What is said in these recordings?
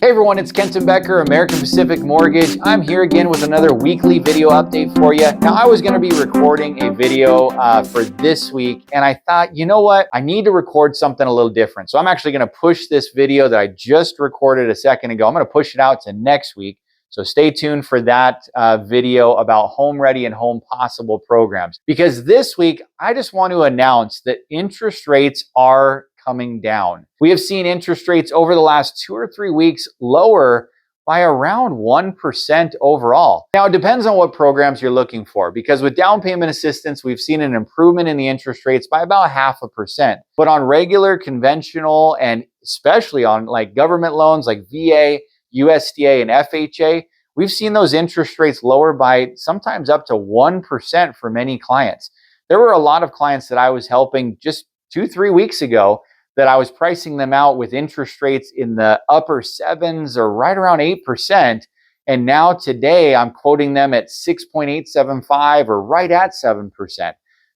Hey everyone, it's Kenton Becker, American Pacific Mortgage. I'm here again with another weekly video update for you. Now, I was going to be recording a video for this week, and I thought, you know what? I need to record something a little different. So I'm actually going to push this video that I just recorded a second ago. I'm going to push it out to next week. So stay tuned for that video about Home Ready and Home Possible programs. Because this week, I just want to announce that interest rates are coming down. We have seen interest rates over the last 2 or 3 weeks lower by around 1% overall. Now, it depends on what programs you're looking for, because with down payment assistance, we've seen an improvement in the interest rates by about 0.5%. But on regular, conventional, and especially on like government loans like VA, USDA, and FHA, we've seen those interest rates lower by sometimes up to 1% for many clients. There were a lot of clients that I was helping just 2-3 weeks ago that I was pricing them out with interest rates in the upper 7s or right around 8%. And now today I'm quoting them at 6.875 or right at 7%.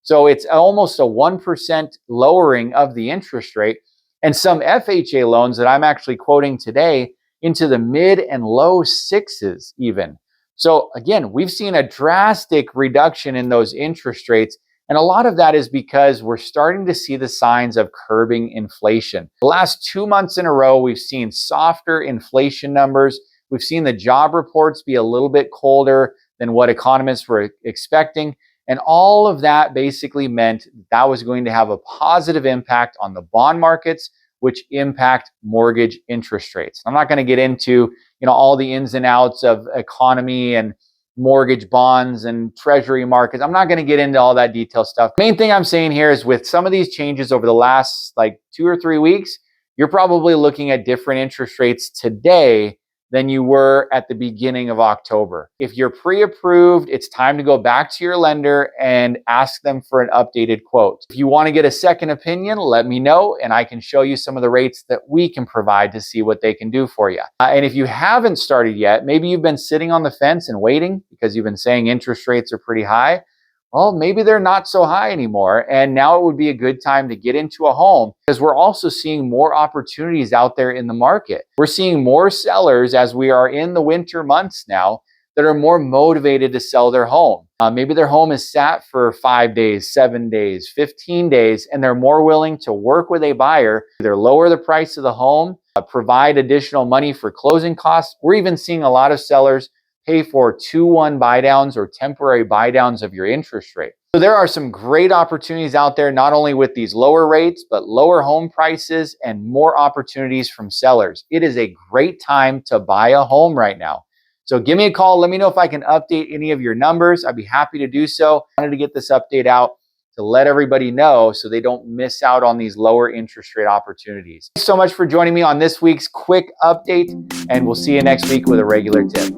So it's almost a 1% lowering of the interest rate. And some FHA loans that I'm actually quoting today into the mid and low 6s even. So again, we've seen a drastic reduction in those interest rates. And a lot of that is because we're starting to see the signs of curbing inflation. The last 2 months in a row, we've seen softer inflation numbers. We've seen the job reports be a little bit colder than what economists were expecting. And all of that basically meant that was going to have a positive impact on the bond markets, which impact mortgage interest rates. I'm not going to get into, all the ins and outs of economy and mortgage bonds and treasury markets. I'm not going to get into all that detailed stuff. Main thing I'm saying here is with some of these changes over the last 2 or 3 weeks, you're probably looking at different interest rates today than you were at the beginning of October. If you're pre-approved, it's time to go back to your lender and ask them for an updated quote. If you want to get a second opinion, let me know and I can show you some of the rates that we can provide to see what they can do for you. And if you haven't started yet, maybe you've been sitting on the fence and waiting because you've been saying interest rates are pretty high. Well, maybe they're not so high anymore. And now it would be a good time to get into a home because we're also seeing more opportunities out there in the market. We're seeing more sellers as we are in the winter months now that are more motivated to sell their home. Maybe their home is sat for 5 days, 7 days, 15 days, and they're more willing to work with a buyer, either lower the price of the home, provide additional money for closing costs. We're even seeing a lot of sellers pay for 2-1 buy downs or temporary buy downs of your interest rate. So there are some great opportunities out there, not only with these lower rates, but lower home prices and more opportunities from sellers. It is a great time to buy a home right now. So give me a call. Let me know if I can update any of your numbers. I'd be happy to do so. I wanted to get this update out to let everybody know so they don't miss out on these lower interest rate opportunities. Thanks so much for joining me on this week's quick update, and we'll see you next week with a regular tip.